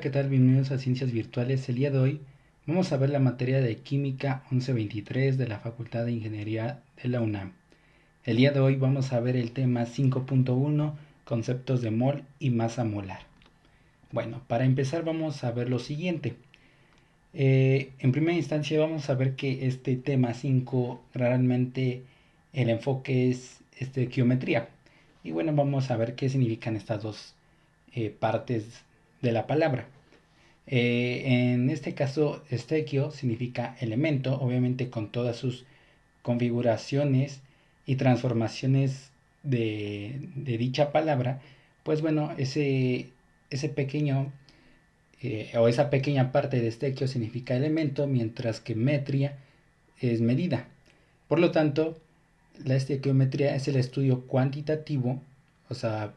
¿qué tal? Bienvenidos a Ciencias Virtuales. El día de hoy vamos a ver la materia de Química 1123 de la Facultad de Ingeniería de la UNAM. El día de hoy vamos a ver el tema 5.1, conceptos de mol y masa molar. Bueno, para empezar vamos a ver lo siguiente. En primera instancia vamos a ver que este tema 5 realmente el enfoque es geometría. Y bueno, vamos a ver qué significan estas dos partes de la palabra. En este caso, estequio significa elemento, obviamente con todas sus configuraciones y transformaciones de dicha palabra. Pues bueno, ese pequeño o esa pequeña parte de estequio significa elemento, mientras que metría es medida. Por lo tanto, la estequiometría es el estudio cuantitativo, o sea,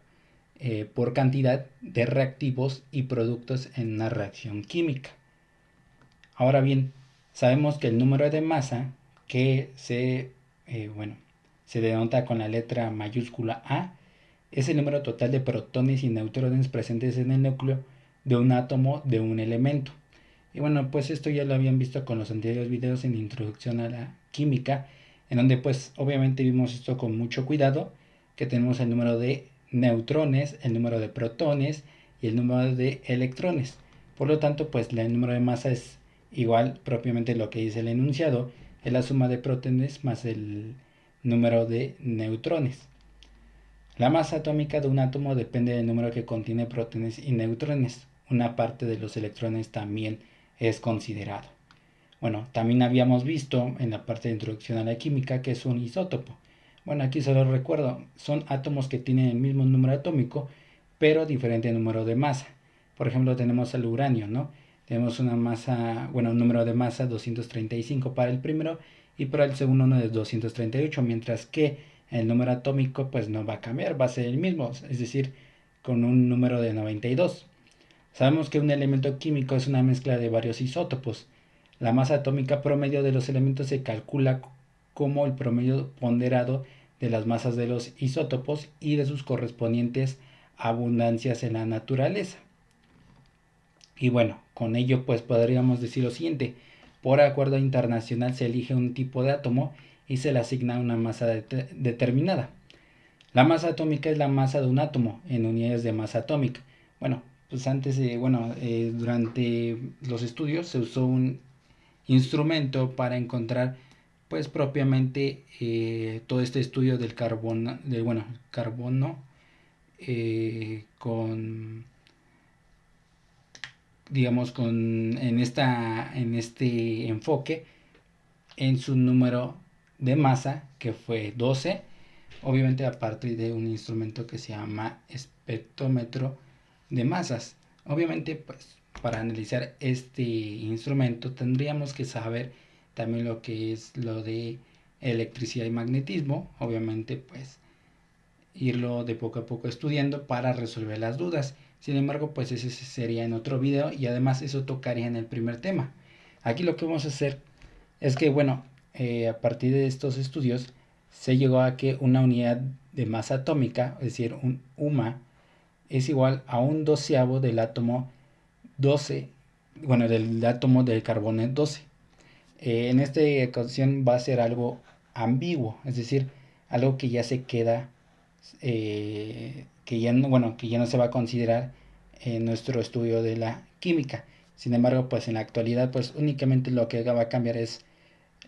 por cantidad de reactivos y productos en una reacción química. Ahora bien, sabemos que el número de masa, que se denota con la letra mayúscula A, es el número total de protones y neutrones presentes en el núcleo de un átomo de un elemento. Y bueno, pues esto ya lo habían visto con los anteriores videos en Introducción a la Química, en donde pues obviamente vimos esto con mucho cuidado, que tenemos el número de neutrones, el número de protones y el número de electrones. Por lo tanto, pues el número de masa es igual propiamente lo que dice el enunciado, es la suma de protones más el número de neutrones. La masa atómica de un átomo depende del número que contiene protones y neutrones. Una parte de los electrones también es considerado. Bueno, también habíamos visto en la parte de introducción a la química que es un isótopo. Bueno, aquí solo recuerdo, son átomos que tienen el mismo número atómico, pero diferente número de masa. Por ejemplo, tenemos el uranio, ¿no? Tenemos una masa, un número de masa 235 para el primero y para el segundo uno de 238, mientras que el número atómico pues no va a cambiar, va a ser el mismo, es decir, con un número de 92. Sabemos que un elemento químico es una mezcla de varios isótopos. La masa atómica promedio de los elementos se calcula como el promedio ponderado de las masas de los isótopos y de sus correspondientes abundancias en la naturaleza. Y bueno, con ello pues podríamos decir lo siguiente: por acuerdo internacional se elige un tipo de átomo y se le asigna una masa determinada. La masa atómica es la masa de un átomo en unidades de masa atómica. Bueno, pues durante los estudios se usó un instrumento para encontrar pues propiamente todo este estudio del carbono, carbono con digamos en este enfoque en su número de masa, que fue 12, obviamente a partir de un instrumento que se llama espectrómetro de masas. Obviamente pues para analizar este instrumento tendríamos que saber también lo que es lo de electricidad y magnetismo, obviamente pues irlo de poco a poco estudiando para resolver las dudas. Sin embargo, pues ese sería en otro video y además eso tocaría en el primer tema. Aquí lo que vamos a hacer es que, a partir de estos estudios se llegó a que una unidad de masa atómica, es decir, un UMA, es igual a un doceavo del átomo 12, del átomo del carbono 12. En esta ocasión va a ser algo ambiguo, es decir, algo que ya se queda que ya no se va a considerar en nuestro estudio de la química. Sin embargo, pues en la actualidad, pues únicamente lo que va a cambiar es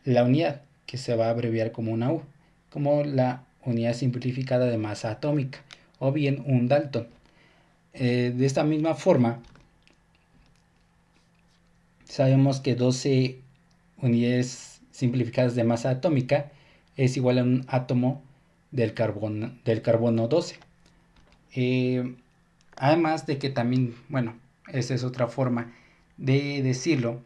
la unidad, que se va a abreviar como una U, como la unidad simplificada de masa atómica, o bien un Dalton. De esta misma forma, sabemos que 12 unidades simplificadas de masa atómica es igual a un átomo del carbono 12. Además de que también, esa es otra forma de decirlo,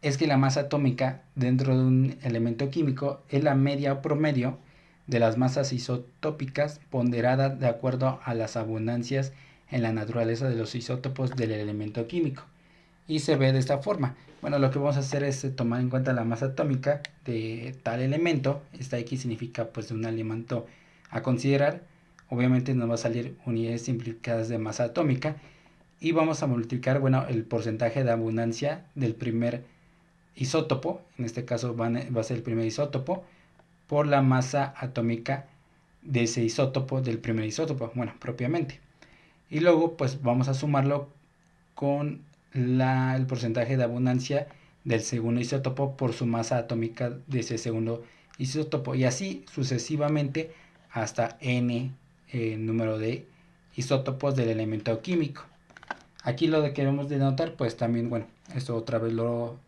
es que la masa atómica dentro de un elemento químico es la media o promedio de las masas isotópicas ponderada de acuerdo a las abundancias en la naturaleza de los isótopos del elemento químico. Y se ve de esta forma. Bueno, lo que vamos a hacer es tomar en cuenta la masa atómica de tal elemento. Esta X significa pues un elemento a considerar. Obviamente nos va a salir unidades simplificadas de masa atómica. y vamos a multiplicar, bueno, el porcentaje de abundancia del primer isótopo, en este caso va a ser el primer isótopo, por la masa atómica de ese isótopo, del primer isótopo, bueno, propiamente. Y luego pues vamos a sumarlo con el porcentaje de abundancia del segundo isótopo por su masa atómica de ese segundo isótopo, y así sucesivamente hasta n número de isótopos del elemento químico. Aquí lo que queremos denotar, pues también, bueno, esto otra vez lo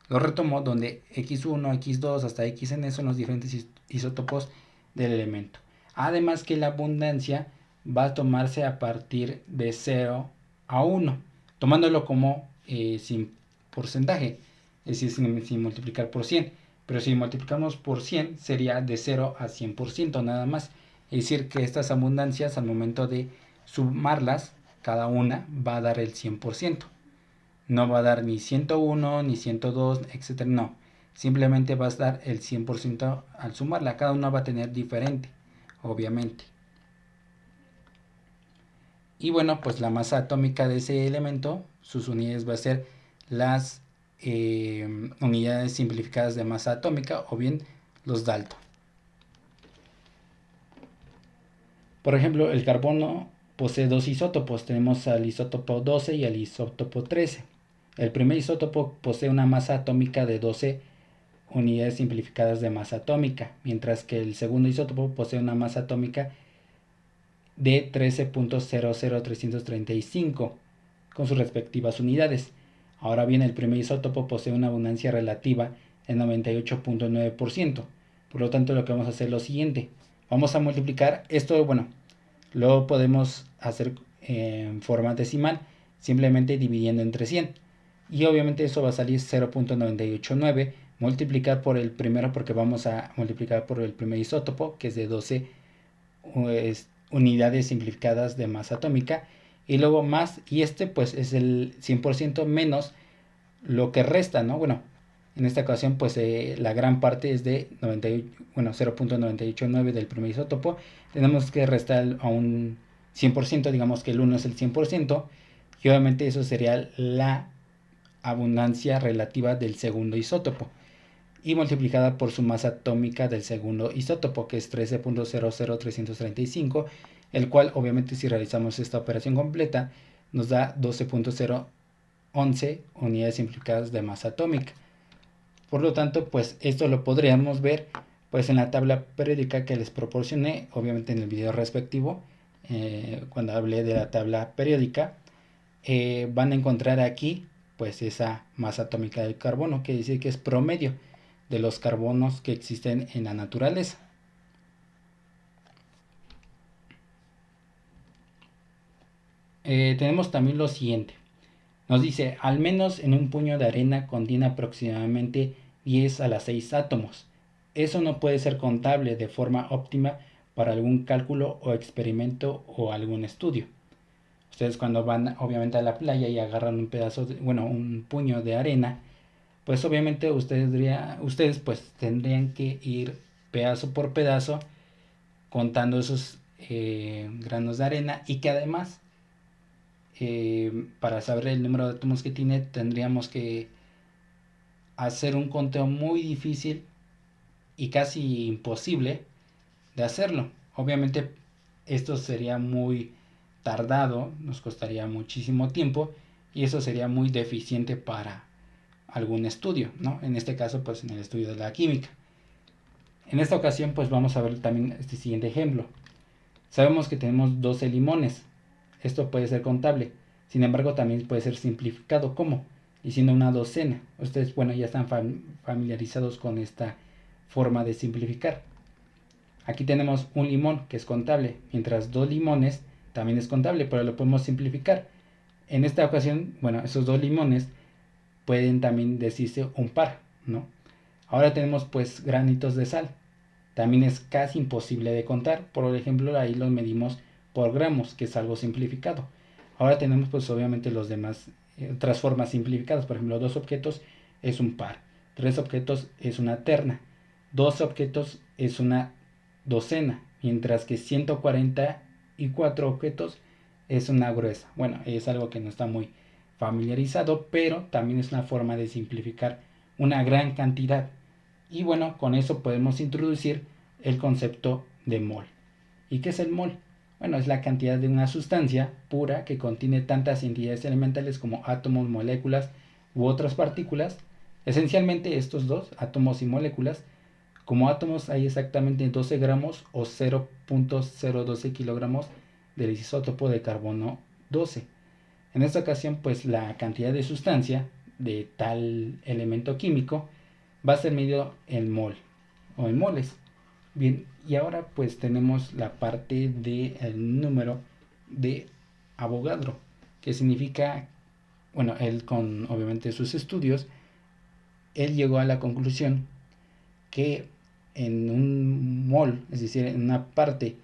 retomo, donde X1, X2 hasta Xn son los diferentes isótopos del elemento. Además que la abundancia va a tomarse a partir de 0 a 1, tomándolo como sin porcentaje, es decir, sin multiplicar por 100. Pero si multiplicamos por 100 sería de 0 a 100% nada más. Es decir, que estas abundancias al momento de sumarlas, cada una va a dar el 100%. No va a dar ni 101, ni 102, etc. No, simplemente va a dar el 100% al sumarla. Cada una va a tener diferente, obviamente. Y bueno, pues la masa atómica de ese elemento, sus unidades va a ser las unidades simplificadas de masa atómica, o bien los Dalton. Por ejemplo, el carbono posee dos isótopos. Tenemos al isótopo 12 y al isótopo 13. El primer isótopo posee una masa atómica de 12 unidades simplificadas de masa atómica, mientras que el segundo isótopo posee una masa atómica de 13.00335 con sus respectivas unidades. Ahora bien, el primer isótopo posee una abundancia relativa de 98.9%. Por lo tanto, lo que vamos a hacer es lo siguiente. Vamos a multiplicar esto, bueno, lo podemos hacer en forma decimal, simplemente dividiendo entre 100. Y obviamente eso va a salir 0.989, multiplicar por el primero, porque vamos a multiplicar por el primer isótopo, que es de 12 unidades simplificadas de masa atómica, y luego más, y este pues es el 100% menos lo que resta, ¿no? Bueno, en esta ocasión pues la gran parte es de 0.989 del primer isótopo. Tenemos que restar a un 100%, digamos que el 1 es el 100%, y obviamente eso sería la abundancia relativa del segundo isótopo, y multiplicada por su masa atómica del segundo isótopo, que es 13.00335, el cual obviamente si realizamos esta operación completa nos da 12.011 unidades simplificadas de masa atómica. Por lo tanto, pues esto lo podríamos ver pues en la tabla periódica que les proporcioné, obviamente en el video respectivo, cuando hablé de la tabla periódica. Van a encontrar aquí pues esa masa atómica del carbono, que dice que es promedio de los carbonos que existen en la naturaleza. Tenemos también lo siguiente. Nos dice, al menos en un puño de arena contiene aproximadamente 10 a la 6 átomos. Eso no puede ser contable de forma óptima para algún cálculo o experimento o algún estudio. Ustedes cuando van obviamente a la playa y agarran un pedazo, un puño de arena, pues obviamente ustedes pues tendrían que ir pedazo por pedazo contando esos granos de arena, y que además para saber el número de átomos que tiene tendríamos que hacer un conteo muy difícil y casi imposible de hacerlo. Obviamente esto sería muy tardado, nos costaría muchísimo tiempo, y eso sería muy deficiente para algún estudio, ¿no? En este caso pues en el estudio de la química. En esta ocasión pues vamos a ver también este siguiente ejemplo. Sabemos que tenemos 12 limones. Esto puede ser contable. Sin embargo, también puede ser simplificado. ¿Cómo? Diciendo una docena. Ustedes, ya están familiarizados con esta forma de simplificar. Aquí tenemos un limón, que es contable, mientras 2 limones también es contable, pero lo podemos simplificar. En esta ocasión, esos 2 limones pueden también decirse un par, ¿no? Ahora tenemos pues granitos de sal. También es casi imposible de contar. Por ejemplo, ahí los medimos por gramos, que es algo simplificado. Ahora tenemos pues obviamente los demás, otras formas simplificadas. Por ejemplo, 2 objetos es un par, 3 objetos es una terna, 2 objetos es una docena, mientras que 144 objetos es una gruesa. Bueno, es algo que no está muy familiarizado, pero también es una forma de simplificar una gran cantidad. Y bueno, con eso podemos introducir el concepto de mol. ¿Y qué es el mol? Bueno, es la cantidad de una sustancia pura que contiene tantas entidades elementales como átomos, moléculas u otras partículas. Esencialmente estos dos, átomos y moléculas. Como átomos hay exactamente 12 gramos o 0.012 kilogramos del isótopo de carbono 12. En esta ocasión, pues la cantidad de sustancia de tal elemento químico va a ser medido en mol o en moles. Bien, y ahora pues tenemos la parte del número de Avogadro, que significa, bueno, él con obviamente sus estudios, él llegó a la conclusión que en un mol, es decir, en una parte,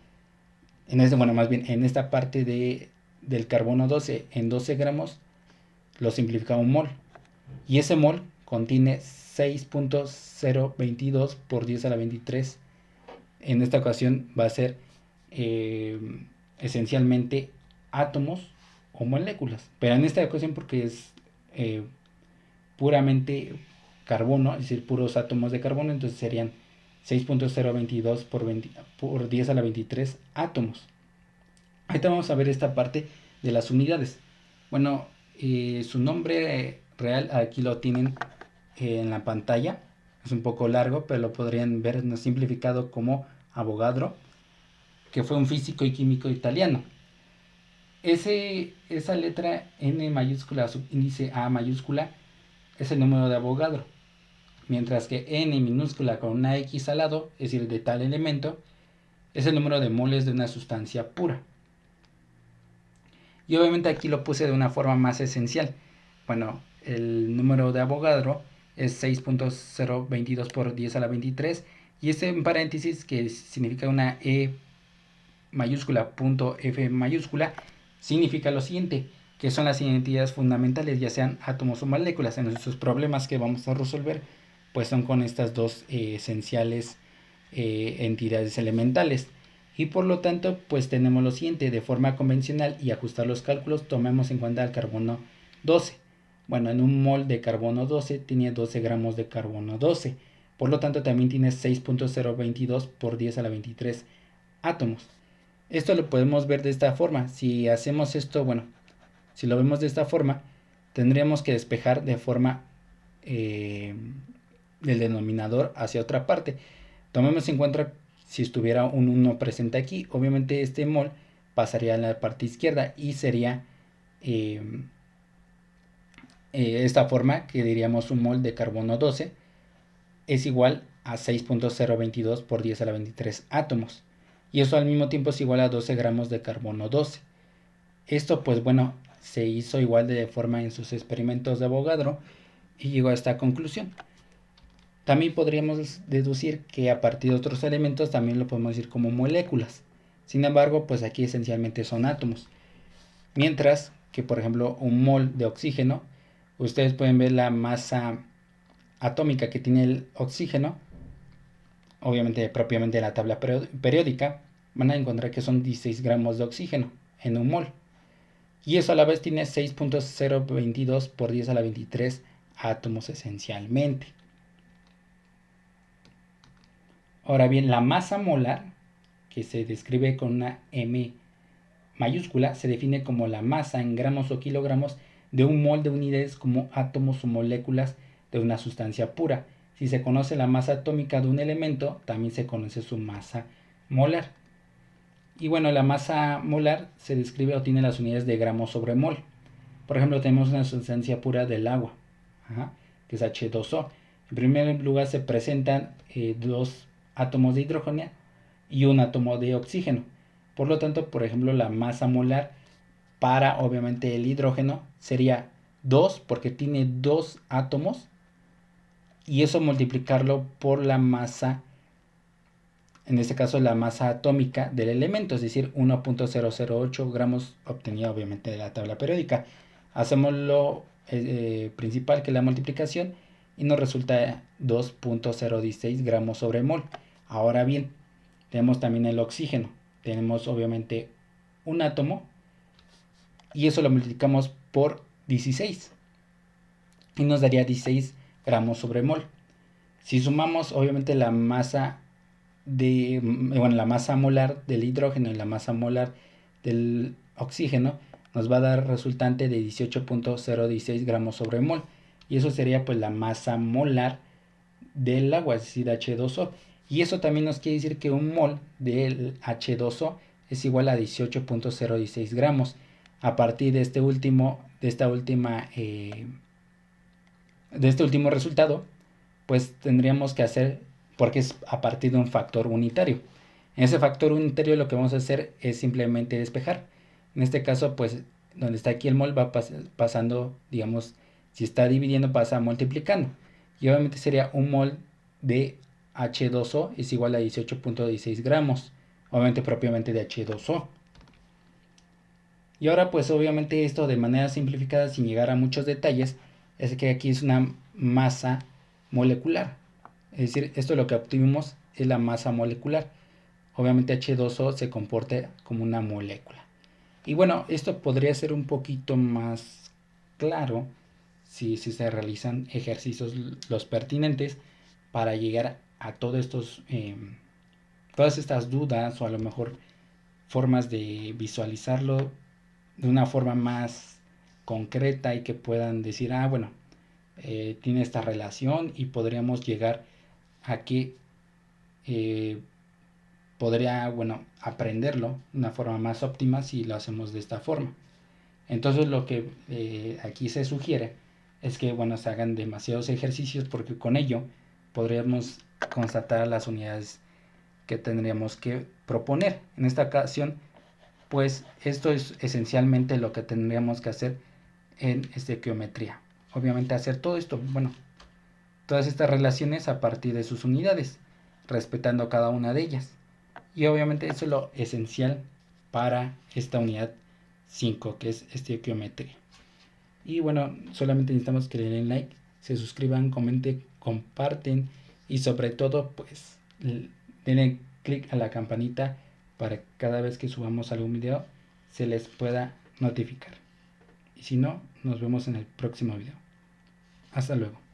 bueno, más bien en esta parte del carbono 12 en 12 gramos, lo simplifica un mol. Y ese mol contiene 6.022 por 10 a la 23. En esta ocasión va a ser eh, esencialmente átomos o moléculas. Pero en esta ocasión porque es eh, puramente carbono, es decir, puros átomos de carbono, entonces serían 6.022 por 10 a la 23 átomos. Ahorita vamos a ver esta parte de las unidades. Bueno, su nombre real aquí lo tienen en la pantalla. Es un poco largo, pero lo podrían ver simplificado como Avogadro, que fue un físico y químico italiano. Esa letra N mayúscula subíndice A mayúscula es el número de Avogadro, mientras que N minúscula con una X al lado, es decir, de tal elemento, es el número de moles de una sustancia pura. Y obviamente aquí lo puse de una forma más esencial. Bueno, el número de Avogadro es 6.022 por 10 a la 23 y este en paréntesis que significa una E mayúscula punto F mayúscula significa lo siguiente, que son las identidades fundamentales, ya sean átomos o moléculas. En nuestros problemas que vamos a resolver pues son con estas dos esenciales entidades elementales. Y por lo tanto, pues tenemos lo siguiente, de forma convencional y ajustar los cálculos, tomemos en cuenta el carbono 12. Bueno, en un mol de carbono 12 tiene 12 gramos de carbono 12. Por lo tanto, también tiene 6.022 por 10 a la 23 átomos. Esto lo podemos ver de esta forma. Si hacemos esto, bueno, si lo vemos de esta forma, tendríamos que despejar de forma del denominador hacia otra parte. Tomemos en cuenta si estuviera un 1 presente aquí, obviamente este mol pasaría a la parte izquierda y sería esta forma que diríamos un mol de carbono 12 es igual a 6.022 por 10 a la 23 átomos. Y eso al mismo tiempo es igual a 12 gramos de carbono 12. Esto pues bueno, se hizo igual de forma en sus experimentos de Avogadro y llegó a esta conclusión. También podríamos deducir que a partir de otros elementos también lo podemos decir como moléculas. Sin embargo, pues aquí esencialmente son átomos. Mientras que, por ejemplo, un mol de oxígeno, ustedes pueden ver la masa atómica que tiene el oxígeno, obviamente propiamente en la tabla periódica, van a encontrar que son 16 gramos de oxígeno en un mol. Y eso a la vez tiene 6.022 por 10 a la 23 átomos esencialmente. Ahora bien, la masa molar, que se describe con una M mayúscula, se define como la masa en gramos o kilogramos de un mol de unidades como átomos o moléculas de una sustancia pura. Si se conoce la masa atómica de un elemento, también se conoce su masa molar. Y bueno, la masa molar se describe o tiene las unidades de gramos sobre mol. Por ejemplo, tenemos una sustancia pura del agua, que es H2O. En primer lugar se presentan dos átomos de hidrógeno y un átomo de oxígeno. Por lo tanto, por ejemplo, la masa molar para obviamente el hidrógeno sería 2 porque tiene dos átomos y eso multiplicarlo por la masa, en este caso la masa atómica del elemento, es decir, 1.008 gramos obtenida obviamente de la tabla periódica. Hacemos lo principal que es la multiplicación y nos resulta 2.016 gramos sobre mol. Ahora bien, tenemos también el oxígeno. Tenemos obviamente un átomo y eso lo multiplicamos por 16 y nos daría 16 gramos sobre mol. Si sumamos obviamente la masa la masa molar del hidrógeno y la masa molar del oxígeno, nos va a dar resultante de 18.016 gramos sobre mol, y eso sería pues la masa molar del agua, es decir, H2O. Y eso también nos quiere decir que un mol del H2O es igual a 18.016 gramos. A partir de este último resultado, pues tendríamos que hacer, porque es a partir de un factor unitario. En ese factor unitario lo que vamos a hacer es simplemente despejar. En este caso, pues donde está aquí el mol va pasando, digamos, si está dividiendo pasa multiplicando. Y obviamente sería un mol de H2O es igual a 18.16 gramos. Obviamente propiamente de H2O. Y ahora pues obviamente esto de manera simplificada sin llegar a muchos detalles es que aquí es una masa molecular. Es decir, esto lo que obtuvimos es la masa molecular. Obviamente H2O se comporta como una molécula. Y bueno, esto podría ser un poquito más claro si se realizan ejercicios los pertinentes para llegar a todas estas dudas, o a lo mejor formas de visualizarlo de una forma más concreta y que puedan decir, bueno, tiene esta relación, y podríamos llegar a que podría, bueno, aprenderlo de una forma más óptima si lo hacemos de esta forma. Entonces lo que aquí se sugiere es que, bueno, se hagan demasiados ejercicios, porque con ello podríamos constatar las unidades que tendríamos que proponer. En esta ocasión, pues esto es esencialmente lo que tendríamos que hacer en estequiometría. Obviamente hacer todo esto, bueno, todas estas relaciones a partir de sus unidades, respetando cada una de ellas. Y obviamente eso es lo esencial para esta unidad 5, que es estequiometría. Y bueno, solamente necesitamos que le den like, se suscriban, comenten, comparten, y sobre todo pues denle click a la campanita para que cada vez que subamos algún video se les pueda notificar. Y si no, nos vemos en el próximo video. Hasta luego.